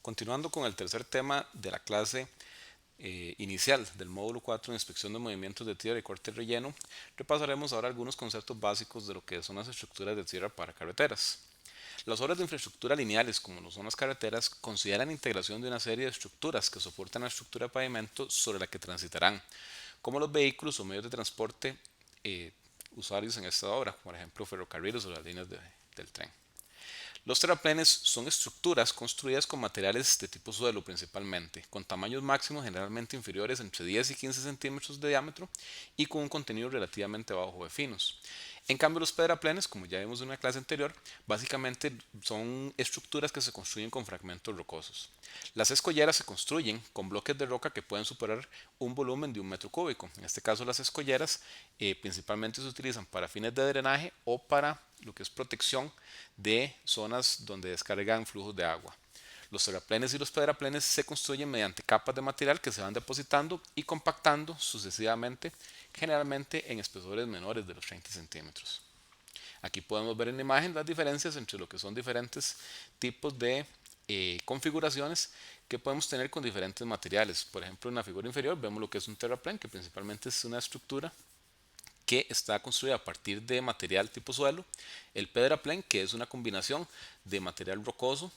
Continuando con el tercer tema de la clase inicial del módulo 4 de inspección de movimientos de tierra y corte relleno, repasaremos ahora algunos conceptos básicos de lo que son las estructuras de tierra para carreteras. Las obras de infraestructura lineales, como lo son las carreteras, consideran la integración de una serie de estructuras que soportan la estructura de pavimento sobre la que transitarán, como los vehículos o medios de transporte usuarios en esta obra, por ejemplo ferrocarriles o las líneas del tren. Los terraplenes son estructuras construidas con materiales de tipo suelo principalmente, con tamaños máximos generalmente inferiores entre 10 y 15 centímetros de diámetro y con un contenido relativamente bajo de finos. En cambio, los pedraplenes, como ya vimos en una clase anterior, básicamente son estructuras que se construyen con fragmentos rocosos. Las escolleras se construyen con bloques de roca que pueden superar un volumen de 1 metro cúbico. En este caso, las escolleras principalmente se utilizan para fines de drenaje o para lo que es protección de zonas donde descargan flujos de agua. Los terraplenes y los pedraplenes se construyen mediante capas de material que se van depositando y compactando sucesivamente, generalmente en espesores menores de los 30 centímetros. Aquí podemos ver en la imagen las diferencias entre lo que son diferentes tipos de configuraciones que podemos tener con diferentes materiales. Por ejemplo, en la figura inferior vemos lo que es un terraplén, que principalmente es una estructura que está construida a partir de material tipo suelo, el pedraplén, que es una combinación de material rocoso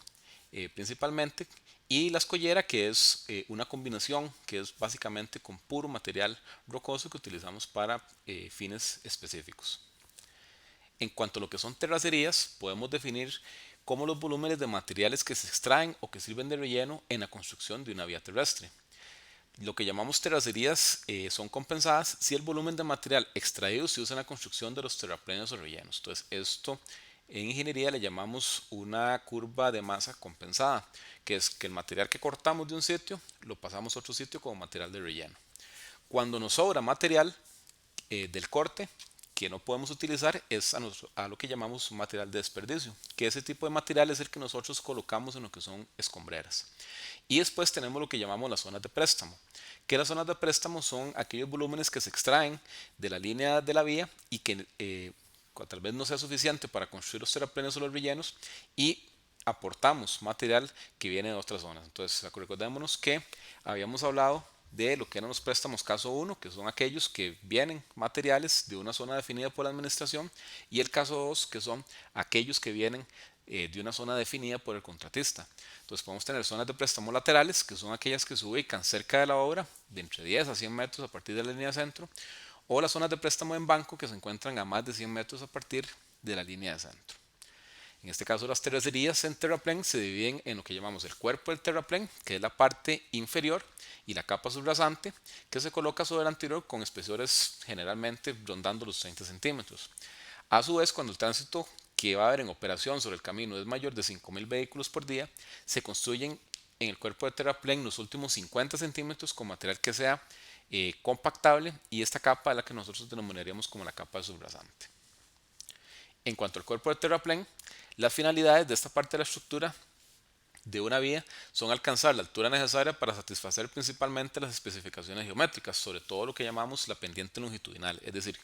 principalmente, y la escollera, que es una combinación que es básicamente con puro material rocoso que utilizamos para fines específicos. En cuanto a lo que son terracerías, podemos definir como los volúmenes de materiales que se extraen o que sirven de relleno en la construcción de una vía terrestre. Lo que llamamos terracerías son compensadas si el volumen de material extraído se usa en la construcción de los terraplenes o rellenos. Entonces, esto en ingeniería le llamamos una curva de masa compensada, que es que el material que cortamos de un sitio lo pasamos a otro sitio como material de relleno. Cuando nos sobra material del corte que no podemos utilizar es a lo que llamamos material de desperdicio, que ese tipo de material es el que nosotros colocamos en lo que son escombreras. Y después tenemos lo que llamamos las zonas de préstamo, que las zonas de préstamo son aquellos volúmenes que se extraen de la línea de la vía y que tal vez no sea suficiente para construir los terraplenes o los rellenos y aportamos material que viene de otras zonas. Entonces, recordémonos que habíamos hablado de lo que eran los préstamos caso 1, que son aquellos que vienen materiales de una zona definida por la administración, y el caso 2, que son aquellos que vienen de una zona definida por el contratista. Entonces podemos tener zonas de préstamo laterales, que son aquellas que se ubican cerca de la obra, de entre 10 a 100 metros a partir de la línea de centro, o las zonas de préstamo en banco, que se encuentran a más de 100 metros a partir de la línea de centro. En este caso, las terracerías en terraplén se dividen en lo que llamamos el cuerpo del terraplén, que es la parte inferior, y la capa subrasante, que se coloca sobre el anterior con espesores generalmente rondando los 30 centímetros. A su vez, cuando el tránsito que va a haber en operación sobre el camino es mayor de 5.000 vehículos por día, se construyen en el cuerpo de terraplén los últimos 50 centímetros con material que sea compactable, y esta capa es la que nosotros denominaríamos como la capa subrasante. En cuanto al cuerpo de terraplén, las finalidades de esta parte de la estructura de una vía son alcanzar la altura necesaria para satisfacer principalmente las especificaciones geométricas, sobre todo lo que llamamos la pendiente longitudinal, es decir,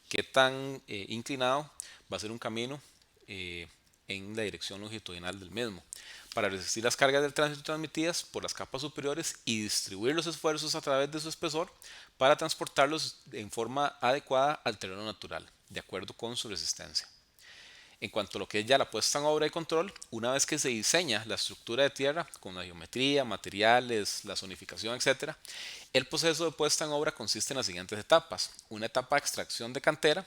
qué tan inclinado va a ser un camino en la dirección longitudinal del mismo, para resistir las cargas del tránsito transmitidas por las capas superiores y distribuir los esfuerzos a través de su espesor para transportarlos en forma adecuada al terreno natural, de acuerdo con su resistencia. En cuanto a lo que es ya la puesta en obra y control, una vez que se diseña la estructura de tierra con la geometría, materiales, la zonificación, etc., el proceso de puesta en obra consiste en las siguientes etapas. Una etapa de extracción de cantera,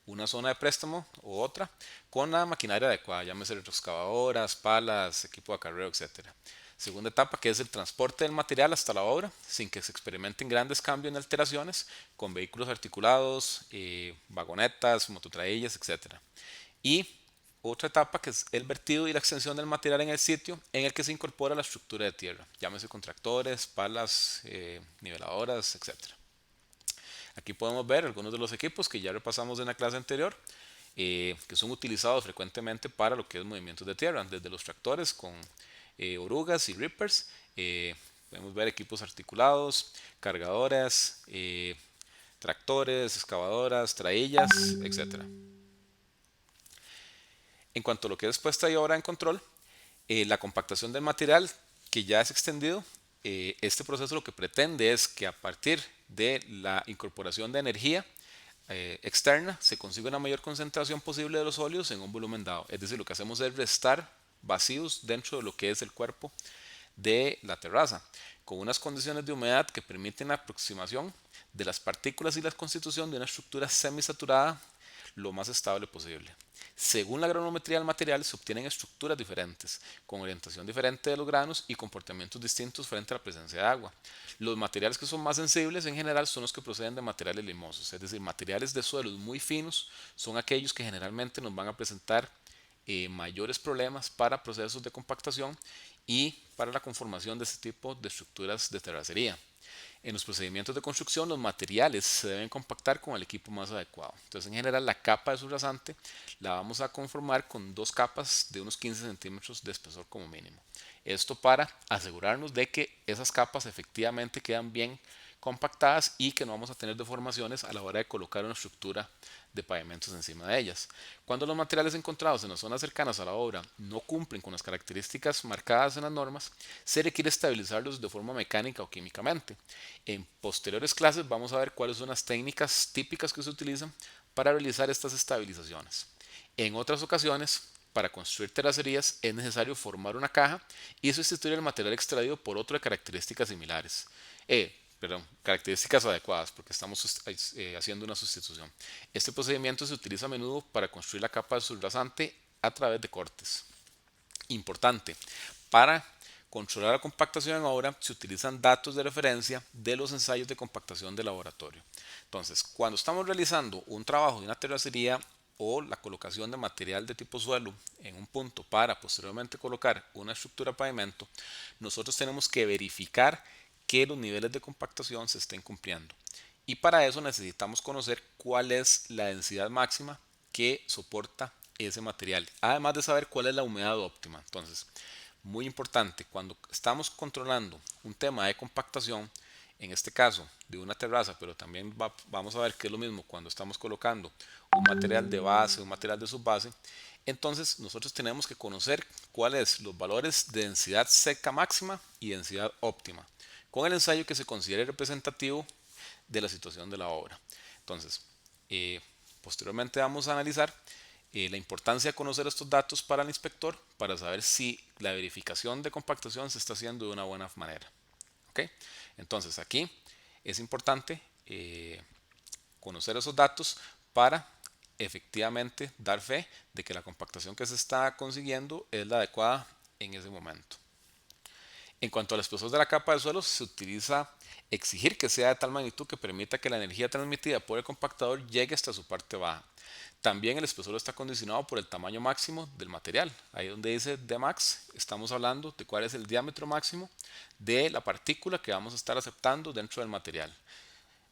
una zona de préstamo u otra, con la maquinaria adecuada, llámese retroexcavadoras, palas, equipo de acarreo, etc. Segunda etapa, que es el transporte del material hasta la obra, sin que se experimenten grandes cambios ni alteraciones, con vehículos articulados, vagonetas, mototraillas, etc. Y otra etapa que es el vertido y la extensión del material en el sitio en el que se incorpora la estructura de tierra, llámese con tractores, palas, niveladoras, etc. Aquí podemos ver algunos de los equipos que ya repasamos en la clase anterior, que son utilizados frecuentemente para lo que es movimientos de tierra, desde los tractores con orugas y rippers, podemos ver equipos articulados, cargadoras, tractores, excavadoras, traillas, etc. En cuanto a lo que es puesta y obra en control, la compactación del material que ya es extendido, este proceso lo que pretende es que a partir de la incorporación de energía externa se consiga una mayor concentración posible de los sólidos en un volumen dado. Es decir, lo que hacemos es restar vacíos dentro de lo que es el cuerpo de la terraza, con unas condiciones de humedad que permiten la aproximación de las partículas y la constitución de una estructura semisaturada lo más estable posible. Según la granometría del material se obtienen estructuras diferentes, con orientación diferente de los granos y comportamientos distintos frente a la presencia de agua. Los materiales que son más sensibles en general son los que proceden de materiales limosos, es decir, materiales de suelos muy finos son aquellos que generalmente nos van a presentar mayores problemas para procesos de compactación y para la conformación de este tipo de estructuras de terracería. En los procedimientos de construcción, los materiales se deben compactar con el equipo más adecuado. Entonces, en general, la capa de subrasante la vamos a conformar con dos capas de unos 15 centímetros de espesor como mínimo. Esto para asegurarnos de que esas capas efectivamente quedan bien compactadas y que no vamos a tener deformaciones a la hora de colocar una estructura de pavimentos encima de ellas. Cuando los materiales encontrados en las zonas cercanas a la obra no cumplen con las características marcadas en las normas, se requiere estabilizarlos de forma mecánica o químicamente. En posteriores clases vamos a ver cuáles son las técnicas típicas que se utilizan para realizar estas estabilizaciones. En otras ocasiones, para construir terracerías es necesario formar una caja y sustituir el material extraído por otro de características similares. Características adecuadas, porque estamos haciendo una sustitución. Este procedimiento se utiliza a menudo para construir la capa de subrasante a través de cortes. Importante, para controlar la compactación en obra se utilizan datos de referencia de los ensayos de compactación de laboratorio. Entonces, cuando estamos realizando un trabajo de una terracería o la colocación de material de tipo suelo en un punto para posteriormente colocar una estructura de pavimento, nosotros tenemos que verificar que los niveles de compactación se estén cumpliendo. Y para eso necesitamos conocer cuál es la densidad máxima que soporta ese material, además de saber cuál es la humedad óptima. Entonces, muy importante, cuando estamos controlando un tema de compactación, en este caso de una terraza, pero también vamos a ver que es lo mismo cuando estamos colocando un material de base, un material de subbase, entonces nosotros tenemos que conocer cuáles los valores de densidad seca máxima y densidad óptima, con el ensayo que se considere representativo de la situación de la obra. Entonces, posteriormente vamos a analizar la importancia de conocer estos datos para el inspector para saber si la verificación de compactación se está haciendo de una buena manera. ¿Okay? Entonces aquí es importante conocer esos datos para efectivamente dar fe de que la compactación que se está consiguiendo es la adecuada en ese momento. En cuanto al espesor de la capa de suelo, se utiliza exigir que sea de tal magnitud que permita que la energía transmitida por el compactador llegue hasta su parte baja. También el espesor está condicionado por el tamaño máximo del material. Ahí donde dice Dmax, estamos hablando de cuál es el diámetro máximo de la partícula que vamos a estar aceptando dentro del material.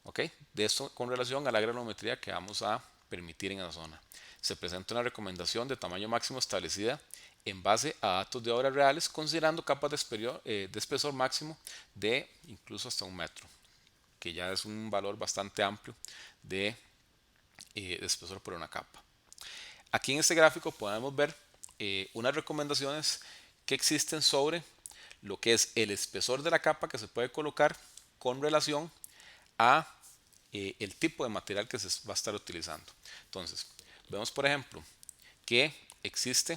¿Okay? De esto con relación a la granometría que vamos a permitir en la zona. Se presenta una recomendación de tamaño máximo establecida en base a datos de obras reales, considerando capas de espesor máximo de incluso hasta 1 metro, que ya es un valor bastante amplio de espesor por una capa. Aquí en este gráfico podemos ver unas recomendaciones que existen sobre lo que es el espesor de la capa que se puede colocar con relación a el tipo de material que se va a estar utilizando. Entonces, vemos por ejemplo que existe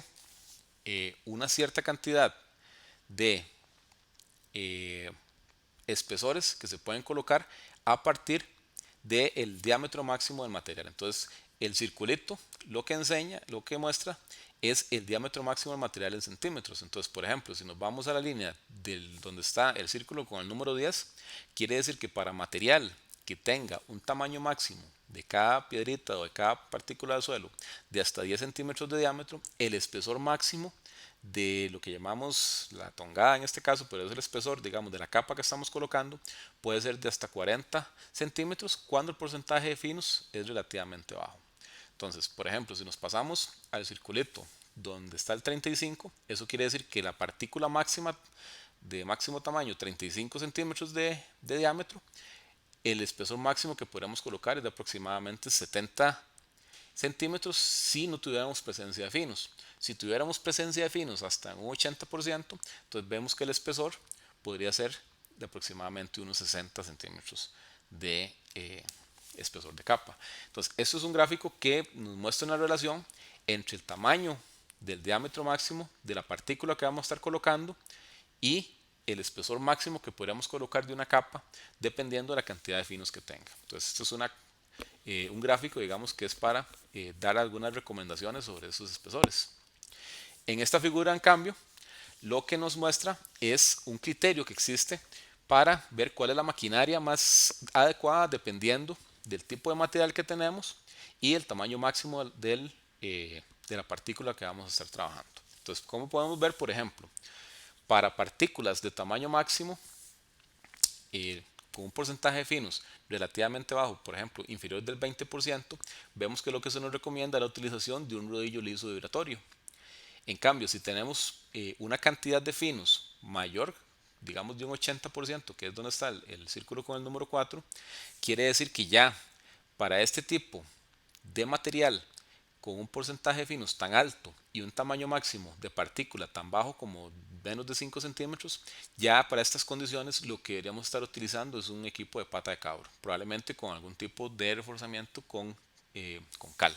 una cierta cantidad de espesores que se pueden colocar a partir del diámetro máximo del material. Entonces, el circulito lo que enseña, lo que muestra es el diámetro máximo del material en centímetros. Entonces, por ejemplo, si nos vamos a la línea donde está el círculo con el número 10, quiere decir que para material que tenga un tamaño máximo de cada piedrita o de cada partícula de suelo de hasta 10 centímetros de diámetro, el espesor máximo de lo que llamamos la tongada en este caso, pero es el espesor, digamos, de la capa que estamos colocando, puede ser de hasta 40 centímetros cuando el porcentaje de finos es relativamente bajo. Entonces, por ejemplo, si nos pasamos al circulito donde está el 35, eso quiere decir que la partícula máxima de máximo tamaño, 35 centímetros de diámetro, el espesor máximo que podríamos colocar es de aproximadamente 70 centímetros si no tuviéramos presencia de finos. Si tuviéramos presencia de finos hasta un 80%, entonces vemos que el espesor podría ser de aproximadamente unos 60 centímetros de espesor de capa. Entonces, esto es un gráfico que nos muestra una relación entre el tamaño del diámetro máximo de la partícula que vamos a estar colocando y el espesor máximo que podríamos colocar de una capa dependiendo de la cantidad de finos que tenga. Entonces, esto es un gráfico, digamos, que es para dar algunas recomendaciones sobre esos espesores. En esta figura, en cambio, lo que nos muestra es un criterio que existe para ver cuál es la maquinaria más adecuada dependiendo del tipo de material que tenemos y el tamaño máximo de la partícula que vamos a estar trabajando. Entonces, como podemos ver, por ejemplo, para partículas de tamaño máximo, con un porcentaje de finos relativamente bajo, por ejemplo, inferior del 20%, vemos que lo que se nos recomienda es la utilización de un rodillo liso vibratorio. En cambio, si tenemos una cantidad de finos mayor, digamos de un 80%, que es donde está el círculo con el número 4, quiere decir que ya para este tipo de material con un porcentaje de finos tan alto y un tamaño máximo de partícula tan bajo como menos de 5 centímetros, ya para estas condiciones lo que deberíamos estar utilizando es un equipo de pata de cabro, probablemente con algún tipo de reforzamiento con cal.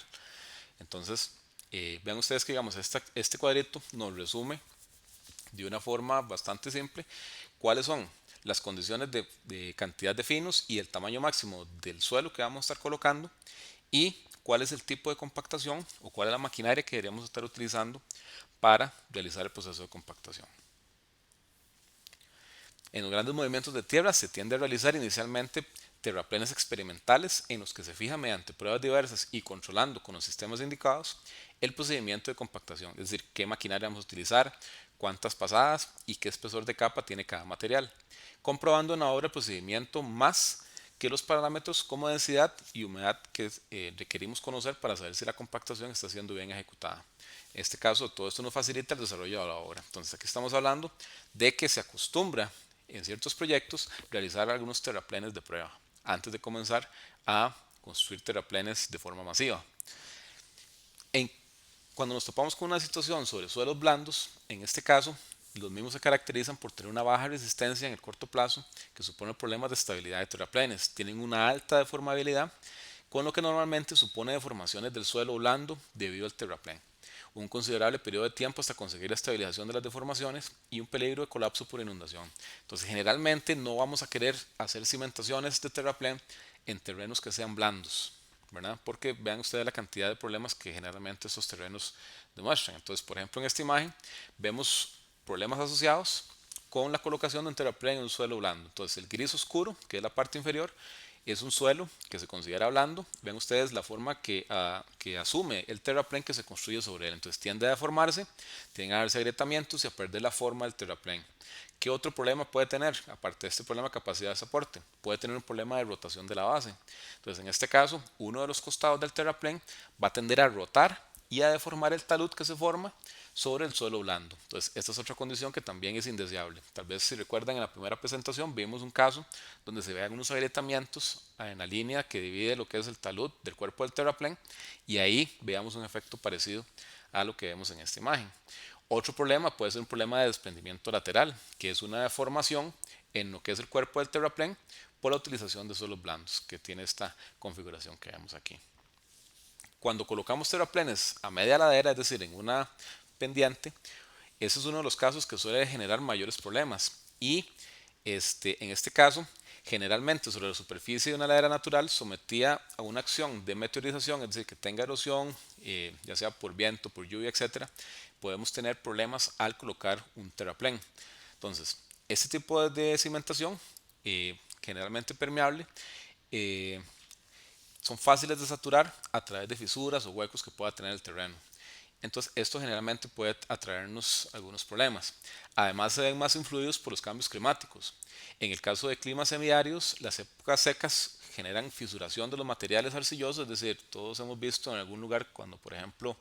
Entonces, vean ustedes que digamos, este cuadrito nos resume de una forma bastante simple cuáles son las condiciones de cantidad de finos y el tamaño máximo del suelo que vamos a estar colocando y cuál es el tipo de compactación o cuál es la maquinaria que deberíamos estar utilizando para realizar el proceso de compactación. En los grandes movimientos de tierra se tiende a realizar inicialmente terraplenes experimentales en los que se fija mediante pruebas diversas y controlando con los sistemas indicados el procedimiento de compactación, es decir, qué maquinaria vamos a utilizar, cuántas pasadas y qué espesor de capa tiene cada material, comprobando en la obra el procedimiento más que los parámetros como densidad y humedad que requerimos conocer para saber si la compactación está siendo bien ejecutada. En este caso, todo esto nos facilita el desarrollo de la obra. Entonces, aquí estamos hablando de que se acostumbra en ciertos proyectos realizar algunos terraplenes de prueba antes de comenzar a construir terraplenes de forma masiva. En, cuando nos topamos con una situación sobre suelos blandos, en este caso, los mismos se caracterizan por tener una baja resistencia en el corto plazo que supone problemas de estabilidad de terraplenes. Tienen una alta deformabilidad, con lo que normalmente supone deformaciones del suelo blando debido al terraplén, un considerable periodo de tiempo hasta conseguir la estabilización de las deformaciones y un peligro de colapso por inundación. Entonces, generalmente no vamos a querer hacer cimentaciones de terraplén en terrenos que sean blandos, ¿verdad? Porque vean ustedes la cantidad de problemas que generalmente estos terrenos demuestran. Entonces, por ejemplo, en esta imagen vemos problemas asociados con la colocación de un terraplén en un suelo blando. Entonces, el gris oscuro, que es la parte inferior, es un suelo que se considera blando. Ven ustedes la forma que asume el terraplén que se construye sobre él. Entonces tiende a deformarse, tiende a darse agrietamientos y a perder la forma del terraplén. ¿Qué otro problema puede tener? Aparte de este problema de capacidad de soporte, puede tener un problema de rotación de la base. Entonces, en este caso, uno de los costados del terraplén va a tender a rotar y a deformar el talud que se forma sobre el suelo blando. Entonces, esta es otra condición que también es indeseable. Tal vez si recuerdan en la primera presentación vimos un caso donde se vean unos agrietamientos en la línea que divide lo que es el talud del cuerpo del terraplén y ahí veamos un efecto parecido a lo que vemos en esta imagen. Otro problema puede ser un problema de desprendimiento lateral, que es una deformación en lo que es el cuerpo del terraplén por la utilización de suelos blandos, que tiene esta configuración que vemos aquí. Cuando colocamos terraplenes a media ladera, es decir, en una pendiente, ese es uno de los casos que suele generar mayores problemas. Y en este caso, generalmente sobre la superficie de una ladera natural sometida a una acción de meteorización, es decir, que tenga erosión, ya sea por viento, por lluvia, etcétera, podemos tener problemas al colocar un terraplén. Entonces, este tipo de cimentación, generalmente permeable, son fáciles de saturar a través de fisuras o huecos que pueda tener el terreno. Entonces, esto generalmente puede atraernos algunos problemas. Además, se ven más influidos por los cambios climáticos. En el caso de climas semiáridos, las épocas secas generan fisuración de los materiales arcillosos, es decir, todos hemos visto en algún lugar cuando, por ejemplo,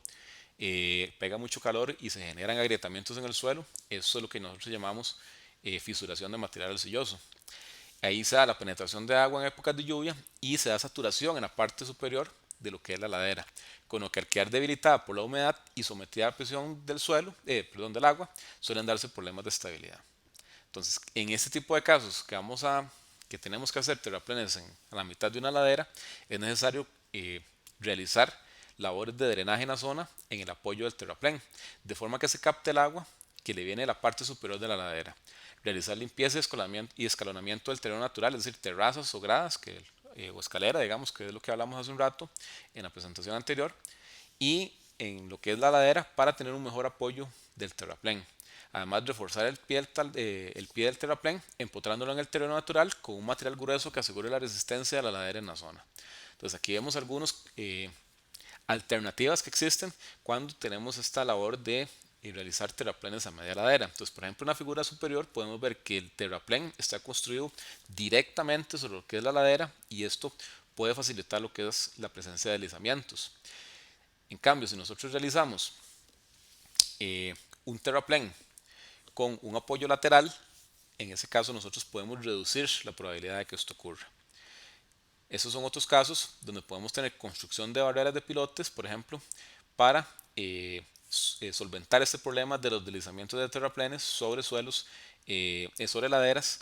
pega mucho calor y se generan agrietamientos en el suelo. Eso es lo que nosotros llamamos fisuración de material arcilloso. Ahí se da la penetración de agua en épocas de lluvia y se da saturación en la parte superior de lo que es la ladera, con lo que al quedar debilitada por la humedad y sometida a la presión del suelo, del agua, suelen darse problemas de estabilidad. Entonces, en este tipo de casos que tenemos que hacer terraplenes a la mitad de una ladera, es necesario realizar labores de drenaje en la zona en el apoyo del terraplén, de forma que se capte el agua que le viene de la parte superior de la ladera. Realizar limpieza y escalonamiento del terreno natural, es decir, terrazas o gradas o escalera, digamos, que es lo que hablamos hace un rato en la presentación anterior, y en lo que es la ladera para tener un mejor apoyo del terraplén. Además, reforzar el pie del terraplén, empotrándolo en el terreno natural con un material grueso que asegure la resistencia de la ladera en la zona. Entonces, aquí vemos algunas alternativas que existen cuando tenemos esta labor de realizar terraplenes a media ladera. Entonces, por ejemplo, en la figura superior podemos ver que el terraplén está construido directamente sobre lo que es la ladera y esto puede facilitar lo que es la presencia de deslizamientos. En cambio, si nosotros realizamos un terraplén con un apoyo lateral, en ese caso nosotros podemos reducir la probabilidad de que esto ocurra. Esos son otros casos donde podemos tener construcción de barreras de pilotes, por ejemplo, para solventar este problema de los deslizamientos de terraplenes sobre suelos, sobre laderas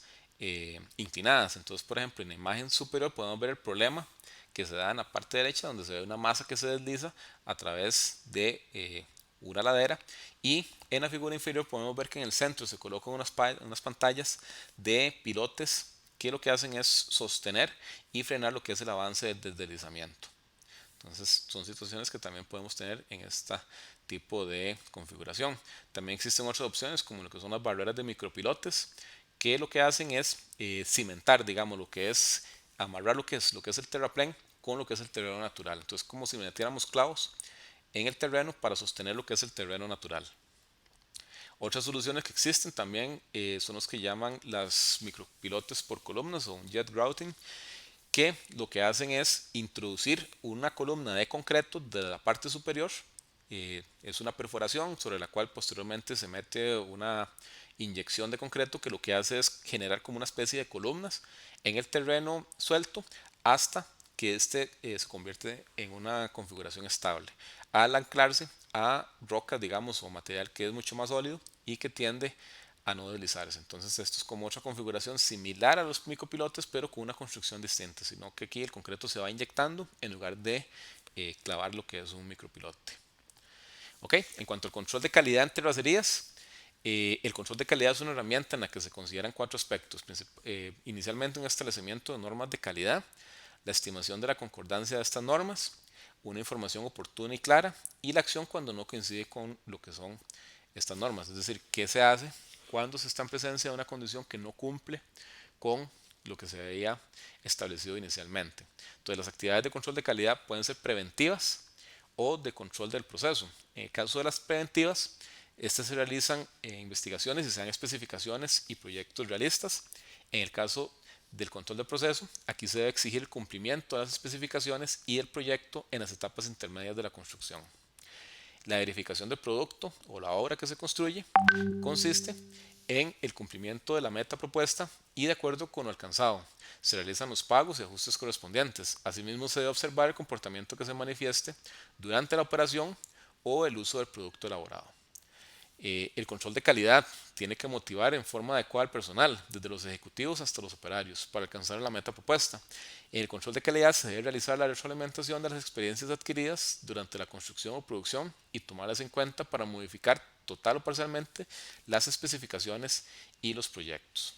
inclinadas. Entonces, por ejemplo, en la imagen superior podemos ver el problema que se da en la parte derecha, donde se ve una masa que se desliza a través de una ladera, y en la figura inferior podemos ver que en el centro se colocan unas pantallas de pilotes que lo que hacen es sostener y frenar lo que es el avance del deslizamiento. Entonces son situaciones que también podemos tener en este tipo de configuración. También existen otras opciones como lo que son las barreras de micropilotes, que lo que hacen es cimentar, digamos, lo que es amarrar lo que es el terraplén con lo que es el terreno natural. Entonces, como si metiéramos clavos en el terreno para sostener lo que es el terreno natural. Otras soluciones que existen también son los que llaman las micropilotes por columnas o un jet grouting, que lo que hacen es introducir una columna de concreto desde la parte superior. Es una perforación sobre la cual posteriormente se mete una inyección de concreto que lo que hace es generar como una especie de columnas en el terreno suelto hasta que este se convierte en una configuración estable al anclarse a rocas, digamos, o material que es mucho más sólido y que tiende a no deslizarse. Entonces esto es como otra configuración similar a los micropilotes, pero con una construcción distinta, sino que aquí el concreto se va inyectando en lugar de clavar lo que es un micropilote. Ok, en cuanto al control de calidad en terracerías, el control de calidad es una herramienta en la que se consideran cuatro aspectos. Inicialmente un establecimiento de normas de calidad, la estimación de la concordancia de estas normas, una información oportuna y clara y la acción cuando no coincide con lo que son estas normas. Es decir, qué se hace cuando se está en presencia de una condición que no cumple con lo que se había establecido inicialmente. Entonces, las actividades de control de calidad pueden ser preventivas o de control del proceso. En el caso de las preventivas, estas se realizan investigaciones y se dan especificaciones y proyectos realistas. En el caso del control del proceso, aquí se debe exigir el cumplimiento de las especificaciones y el proyecto en las etapas intermedias de la construcción. La verificación del producto o la obra que se construye consiste en el cumplimiento de la meta propuesta y de acuerdo con lo alcanzado. Se realizan los pagos y ajustes correspondientes. Asimismo, se debe observar el comportamiento que se manifieste durante la operación o el uso del producto elaborado. El control de calidad tiene que motivar en forma adecuada al personal, desde los ejecutivos hasta los operarios, para alcanzar la meta propuesta. En el control de calidad se debe realizar la retroalimentación de las experiencias adquiridas durante la construcción o producción y tomarlas en cuenta para modificar total o parcialmente las especificaciones y los proyectos.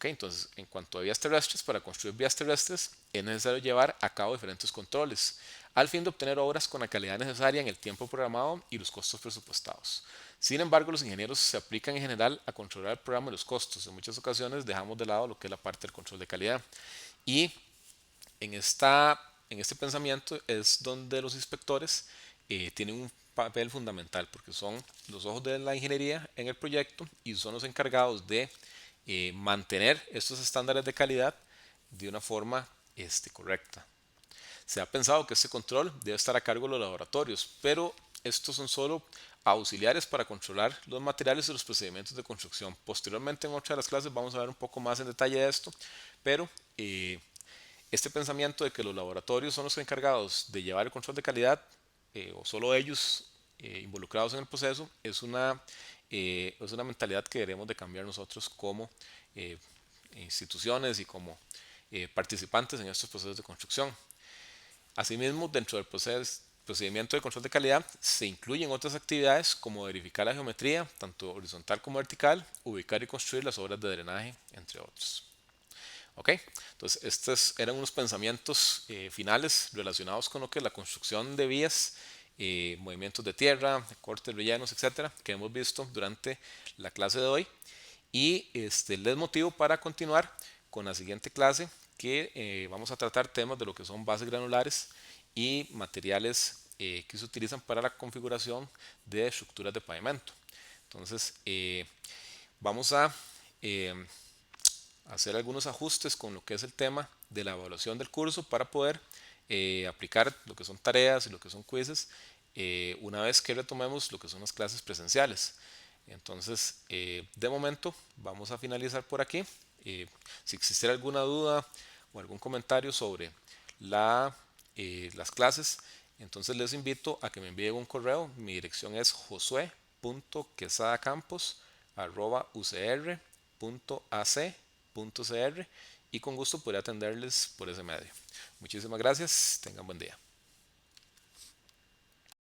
Entonces, en cuanto a vías terrestres, para construir vías terrestres es necesario llevar a cabo diferentes controles, al fin de obtener obras con la calidad necesaria en el tiempo programado y los costos presupuestados. Sin embargo, los ingenieros se aplican en general a controlar el programa y los costos. En muchas ocasiones dejamos de lado lo que es la parte del control de calidad. Y en este pensamiento es donde los inspectores tienen un papel fundamental, porque son los ojos de la ingeniería en el proyecto y son los encargados de mantener estos estándares de calidad de una forma correcta. Se ha pensado que este control debe estar a cargo de los laboratorios, pero estos son solo auxiliares para controlar los materiales y los procedimientos de construcción. Posteriormente en otra de las clases vamos a ver un poco más en detalle de esto, pero Este pensamiento de que los laboratorios son los encargados de llevar el control de calidad, o solo ellos involucrados en el proceso, es una mentalidad que debemos de cambiar nosotros como eh, instituciones y como participantes en estos procesos de construcción. Asimismo, dentro del procedimiento de control de calidad se incluyen otras actividades como verificar la geometría, tanto horizontal como vertical, ubicar y construir las obras de drenaje, entre otros. Ok, entonces estos eran unos pensamientos finales relacionados con lo que es la construcción de vías, movimientos de tierra, cortes, rellenos, etcétera, que hemos visto durante la clase de hoy. Y les motivo para continuar con la siguiente clase, que vamos a tratar temas de lo que son bases granulares y materiales que se utilizan para la configuración de estructuras de pavimento. Entonces, vamos a eh, hacer algunos ajustes con lo que es el tema de la evaluación del curso para poder aplicar lo que son tareas y lo que son quizzes una vez que retomemos lo que son las clases presenciales. Entonces, de momento vamos a finalizar por aquí. Si existiera alguna duda o algún comentario sobre las clases, entonces les invito a que me envíen un correo. Mi dirección es josue.quesadacampos@ucr.ac.cr y con gusto podré atenderles por ese medio. Muchísimas gracias, tengan buen día.